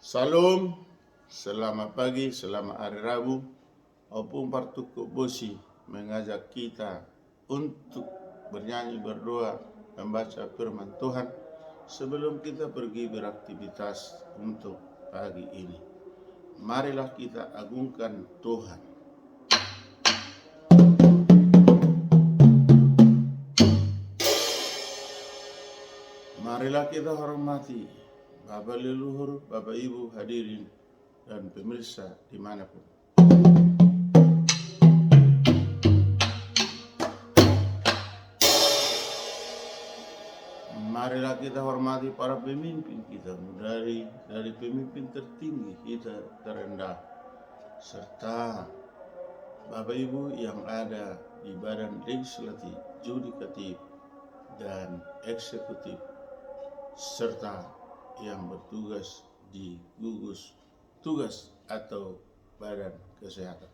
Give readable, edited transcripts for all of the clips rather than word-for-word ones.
Salam, selamat pagi, selamat hari Rabu. Opung Partuku Bosi mengajak kita untuk bernyanyi, berdoa, membaca firman Tuhan sebelum kita pergi beraktivitas untuk pagi ini. Marilah kita agungkan Tuhan. Marilah kita hormati Bapak leluhur, Bapak Ibu hadirin dan pemirsa dimanapun. Marilah kita hormati para pemimpin kita, dari pemimpin tertinggi kita terendah, serta Bapak Ibu yang ada di badan legislatif, yudikatif, dan eksekutif, serta yang bertugas di gugus tugas atau badan kesehatan.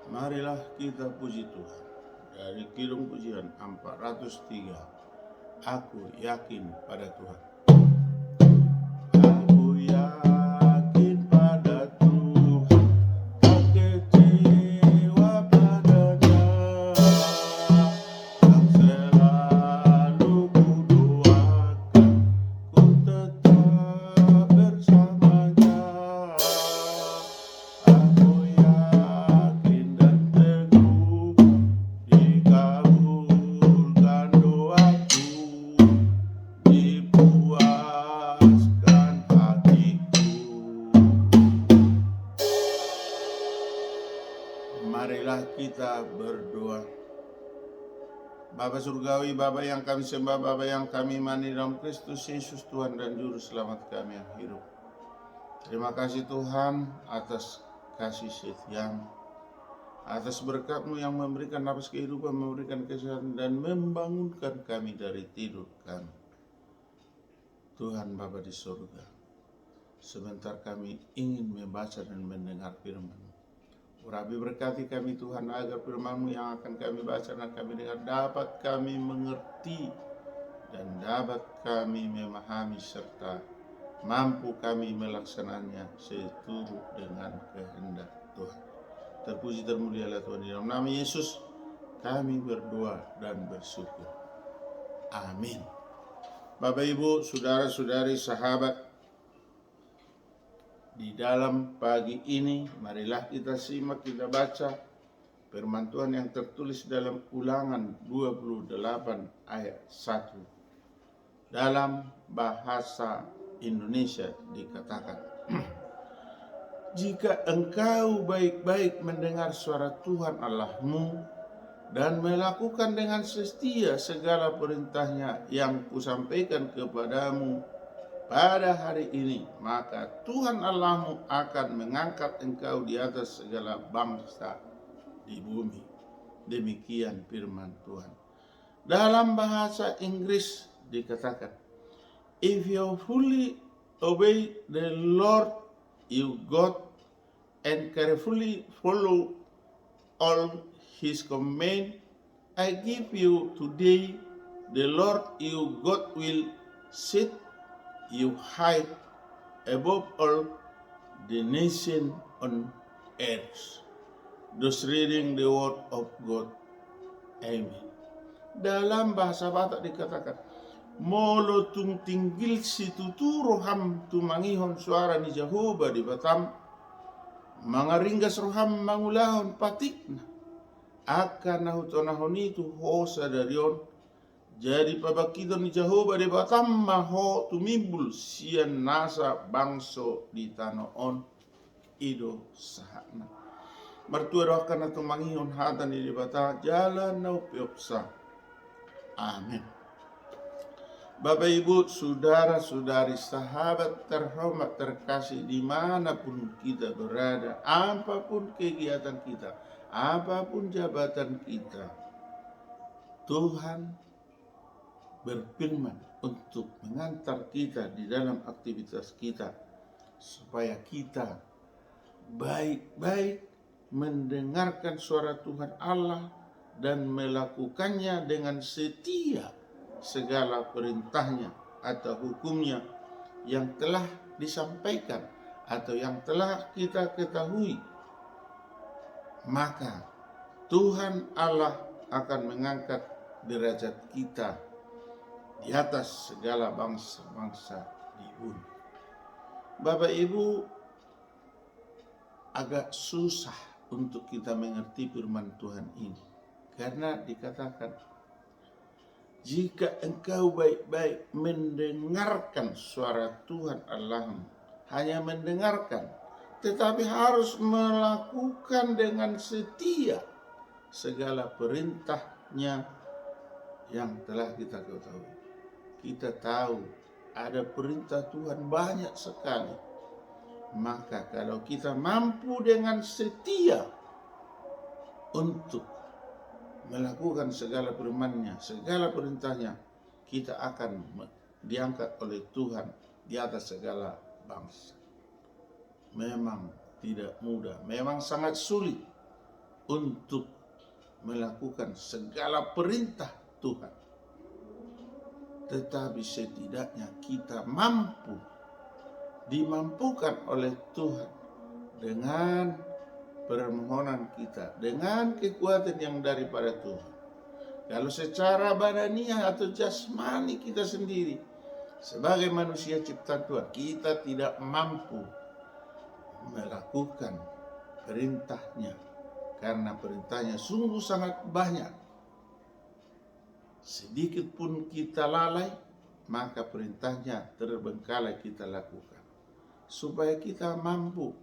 Marilah kita puji Tuhan. Dari kidung pujian 403, aku yakin pada Tuhan. Aku yakin pada Tuhan, tak kecewa padanya, yang selalu kudoakan, ku tetap bersamanya. Aku yakin dan teguh, dikabulkan doaku, dipuaskan hatiku. Marilah kita berdoa. Bapa Surgawi, Bapa yang kami sembah, Bapa yang kami imani dalam Kristus Yesus Tuhan dan Juru Selamat kami yang hidup. Terima kasih Tuhan atas kasih setiamu, atas berkat-Mu yang memberikan nafas kehidupan, memberikan kesehatan, dan membangunkan kami dari tidur kami. Tuhan Bapa di surga, sebentar kami ingin membaca dan mendengar firman-Mu. Urapi berkati kami Tuhan, agar firman-Mu yang akan kami baca dan kami dengar dapat kami mengerti dan dapat kami memahami serta mampu kami melaksananya seturut dengan kehendak Tuhan. Terpuji termulialah Tuhan, di dalam nama Yesus kami berdoa dan bersyukur. Amin. Bapak Ibu, saudara-saudari, sahabat, di dalam pagi ini marilah kita simak, kita baca firman Tuhan yang tertulis dalam Ulangan 28 ayat 1. Dalam bahasa Indonesia dikatakan, jika engkau baik-baik mendengar suara Tuhan Allahmu dan melakukan dengan setia segala perintahnya yang kusampaikan kepadamu pada hari ini, maka Tuhan Allahmu akan mengangkat engkau di atas segala bangsa di bumi. Demikian firman Tuhan. Dalam bahasa Inggris dikatakan, if you fully obey the Lord your God and carefully follow all His command I give you today, the Lord your God will set you high above all the nation on earth. Thus reading the word of God. Amen. Dalam bahasa Batak dikatakan, molo tung tinggil si tuturo ham tumangihon suara ni Jehovah di Batam, mangaringgas roham mangulahon patikna, akan nahutonahon itu hosa darion, jadi pabakidon ni Jehovah di Batam maho tumibul sian nasa bangso di tanoon ido sahana. Mertua doakan na tumangihon hatan di Batam jalan nau piopsa. Amin. Bapak Ibu, saudara-saudari, sahabat terhormat terkasih, dimanapun kita berada, apapun kegiatan kita, apapun jabatan kita, Tuhan berfirman untuk mengantar kita di dalam aktivitas kita, supaya kita baik-baik mendengarkan suara Tuhan Allah dan melakukannya dengan setia segala perintahnya atau hukumnya yang telah disampaikan atau yang telah kita ketahui, maka Tuhan Allah akan mengangkat derajat kita di atas segala bangsa-bangsa di bumi. Bapak Ibu, agak susah untuk kita mengerti firman Tuhan ini, karena dikatakan, jika engkau baik-baik mendengarkan suara Tuhan Allahmu, hanya mendengarkan, tetapi harus melakukan dengan setia segala perintahnya yang telah kita ketahui. Kita tahu ada perintah Tuhan banyak sekali. Maka kalau kita mampu dengan setia untuk melakukan segala firman-Nya, segala perintahnya, kita akan diangkat oleh Tuhan di atas segala bangsa. Memang tidak mudah, memang sangat sulit untuk melakukan segala perintah Tuhan. Tetapi setidaknya kita dimampukan oleh Tuhan dengan permohonan kita, dengan kekuatan yang daripada Tuhan. Kalau secara badaniah atau jasmani kita sendiri sebagai manusia ciptaan Tuhan, kita tidak mampu melakukan perintahnya, karena perintahnya sungguh sangat banyak. Sedikit pun kita lalai, maka perintahnya terbengkalai kita lakukan. Supaya kita mampu,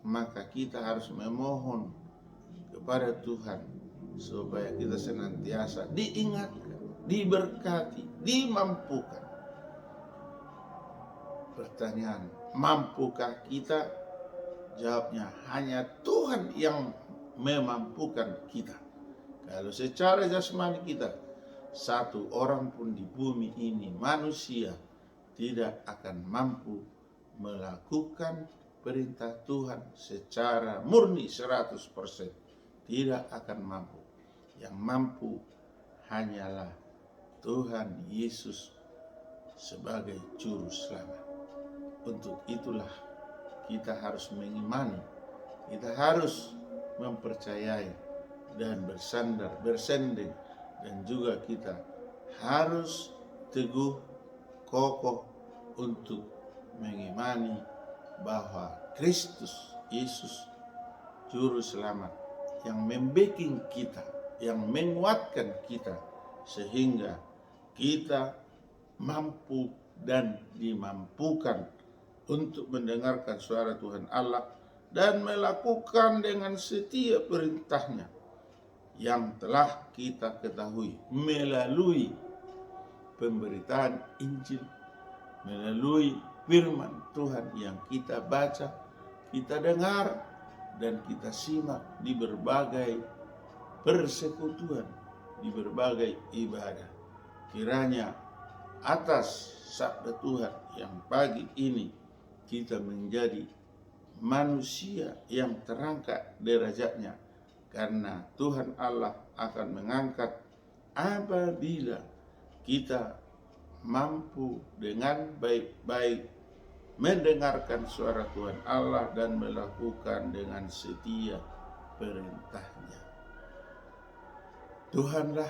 maka kita harus memohon kepada Tuhan supaya kita senantiasa diingatkan, diberkati, dimampukan. Pertanyaan, mampukah kita? Jawabnya, hanya Tuhan yang memampukan kita. Kalau secara jasmani kita, satu orang pun di bumi ini, manusia, tidak akan mampu melakukan perintah Tuhan secara murni 100%. Tidak akan mampu. Yang mampu hanyalah Tuhan Yesus sebagai juru selamat. Untuk itulah kita harus mengimani, kita harus mempercayai dan bersanding, dan juga kita harus teguh, kokoh untuk mengimani bahwa Kristus Yesus juru selamat yang membacking kita, yang menguatkan kita, sehingga kita mampu dan dimampukan untuk mendengarkan suara Tuhan Allah dan melakukan dengan setia perintahnya yang telah kita ketahui melalui pemberitaan Injil, melalui firman Tuhan yang kita baca, kita dengar, dan kita simak di berbagai persekutuan, di berbagai ibadah. Kiranya atas sabda Tuhan yang pagi ini kita menjadi manusia yang terangkat derajatnya, karena Tuhan Allah akan mengangkat apabila kita mampu dengan baik-baik mendengarkan suara Tuhan Allah dan melakukan dengan setia perintahnya. Tuhanlah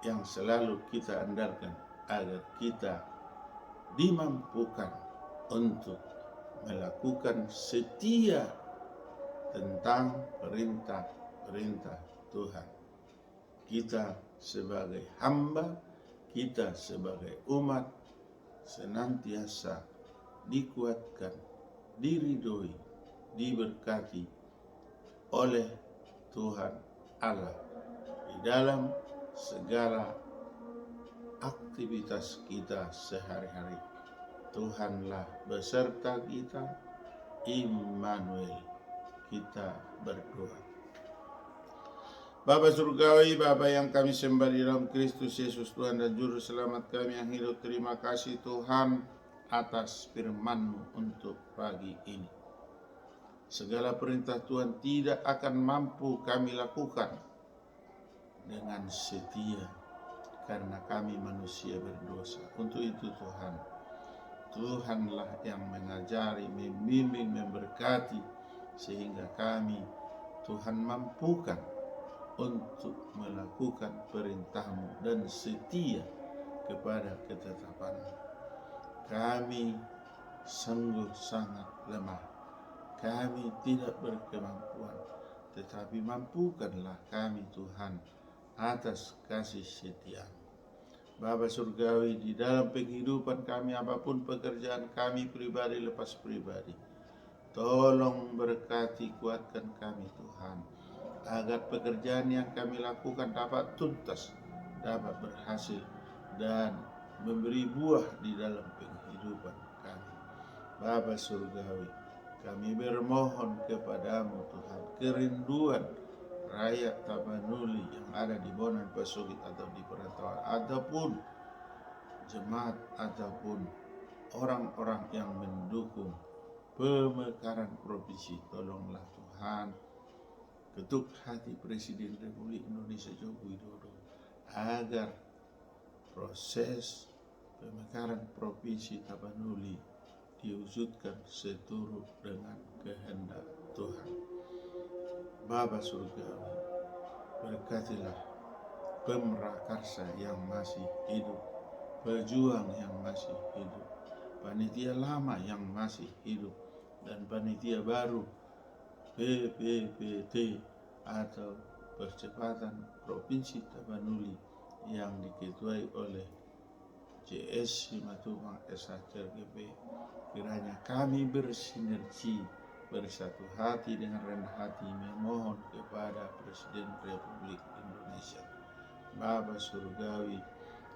yang selalu kita andalkan agar kita dimampukan untuk melakukan setia tentang perintah-perintah Tuhan. Kita sebagai hamba, kita sebagai umat senantiasa dikuatkan, diridhoi, diberkati oleh Tuhan Allah di dalam segala aktivitas kita sehari-hari. Tuhanlah beserta kita, Immanuel. Kita berdoa. Bapa surgawi, Bapa yang kami sembah di dalam Kristus Yesus Tuhan dan Juru Selamat kami yang hidup, terima kasih Tuhan atas firman-Mu untuk pagi ini. Segala perintah Tuhan tidak akan mampu kami lakukan dengan setia karena kami manusia berdosa. Untuk itu Tuhanlah yang mengajari, membimbing, memberkati sehingga kami Tuhan mampukan untuk melakukan perintah-Mu dan setia kepada ketetapan-Mu. Kami sungguh sangat lemah. Kami tidak berkemampuan, tetapi mampukanlah kami Tuhan atas kasih setia-Mu. Bapa Surgawi, di dalam kehidupan kami apapun pekerjaan kami pribadi lepas pribadi, tolong berkati kuatkan kami Tuhan, agar pekerjaan yang kami lakukan dapat tuntas, dapat berhasil, dan memberi buah di dalam kehidupan kami. Bapa Surgawi, kami bermohon kepadamu Tuhan, kerinduan rakyat Tapanuli yang ada di Bonan Pasugit atau di perantauan, ataupun jemaat ataupun orang-orang yang mendukung pemekaran provinsi, tolonglah Tuhan ketuk hati Presiden Republik Indonesia Joko Widodo agar proses pemekaran provinsi Tapanuli diwujudkan seturut dengan kehendak Tuhan. Bapa Surgawi, berkatilah pemrakarsa yang masih hidup, pejuang yang masih hidup, panitia lama yang masih hidup, dan panitia baru PPPT atau Percepatan Provinsi Tapanuli yang diketuai oleh CS Simatupang SHCRGP. Kiranya kami bersinergi, bersatu hati dengan rendah hati memohon kepada Presiden Republik Indonesia. Bapa Surgawi,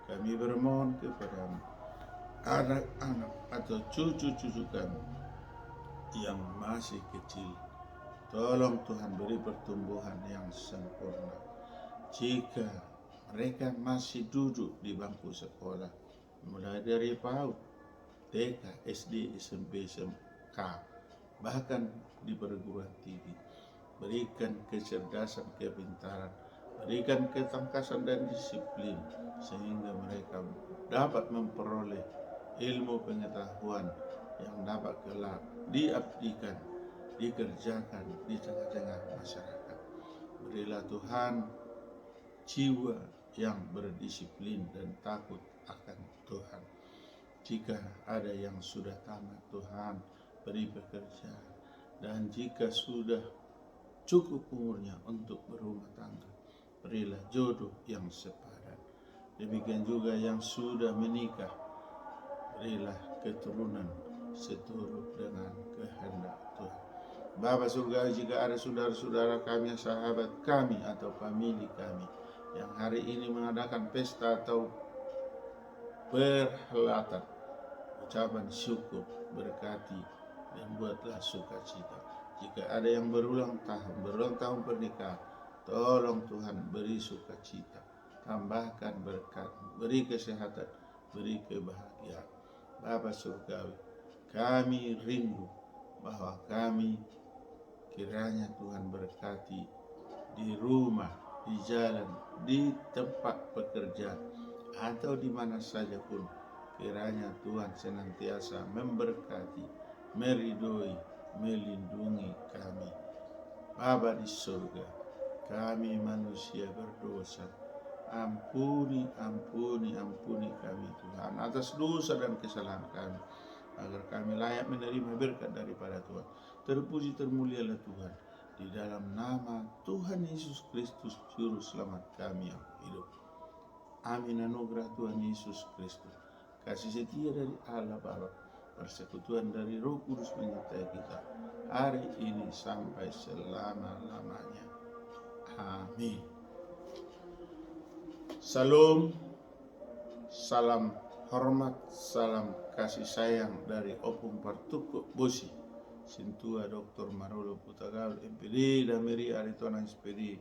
kami bermohon kepadamu, anak-anak atau cucu-cucu kami yang masih kecil, tolong Tuhan beri pertumbuhan yang sempurna. Jika mereka masih duduk di bangku sekolah, mulai dari PAUD, TK, SD, SMP, SMK, bahkan di perguruan tinggi, berikan kecerdasan, kepintaran, berikan ketangkasan dan disiplin, sehingga mereka dapat memperoleh ilmu pengetahuan yang dapat kelak diabdikan, dikerjakan di tengah-tengah masyarakat. Berilah Tuhan jiwa yang berdisiplin dan takut akan Tuhan. Jika ada yang sudah tamat, Tuhan beri pekerjaan, dan jika sudah cukup umurnya untuk berumah tangga, berilah jodoh yang sepadan. Demikian juga yang sudah menikah, berilah keturunan seturut dengan kehendak Tuhan. Bapa Surgawi, jika ada saudara-saudara kami, sahabat kami atau famili kami yang hari ini mengadakan pesta atau perhelatan, ucapan syukur, berkati dan buatlah sukacita. Jika ada yang berulang tahun pernikahan, tolong Tuhan beri sukacita, tambahkan berkat, beri kesehatan, beri kebahagiaan. Bapa Surgawi, kami rindu bahwa kami kiranya Tuhan berkati di rumah, di jalan, di tempat pekerjaan, atau di mana saja pun. Kiranya Tuhan senantiasa memberkati, meridoi, melindungi kami. Bapa di surga, kami manusia berdosa, ampuni kami Tuhan atas dosa dan kesalahan kami, agar kami layak menerima berkat daripada Tuhan. Terpuji termulialah Tuhan, di dalam nama Tuhan Yesus Kristus Juru Selamat kami yang hidup. Amin. Anugerah Tuhan Yesus Kristus, kasih setia dari Allah Bapa, persekutuan dari Roh Kudus menyertai kita hari ini sampai selama-lamanya. Amin. Salam, salam hormat, salam kasih sayang dari Opung Partuku Bosi, Sintua Dr. Marolo Putagal MPD dan Mary Aritonang SPD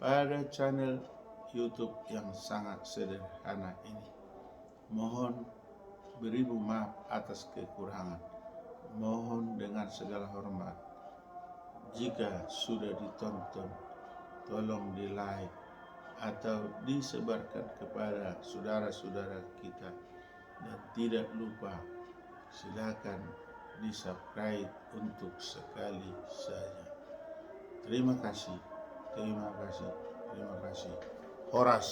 pada channel YouTube yang sangat sederhana ini. Mohon beribu maaf atas kekurangan. Mohon dengan segala hormat Jika sudah ditonton, tolong di like atau disebarkan kepada saudara-saudara kita. Dan tidak lupa, silakan di subscribe untuk sekali saja. Terima kasih, terima kasih, terima kasih. Horas.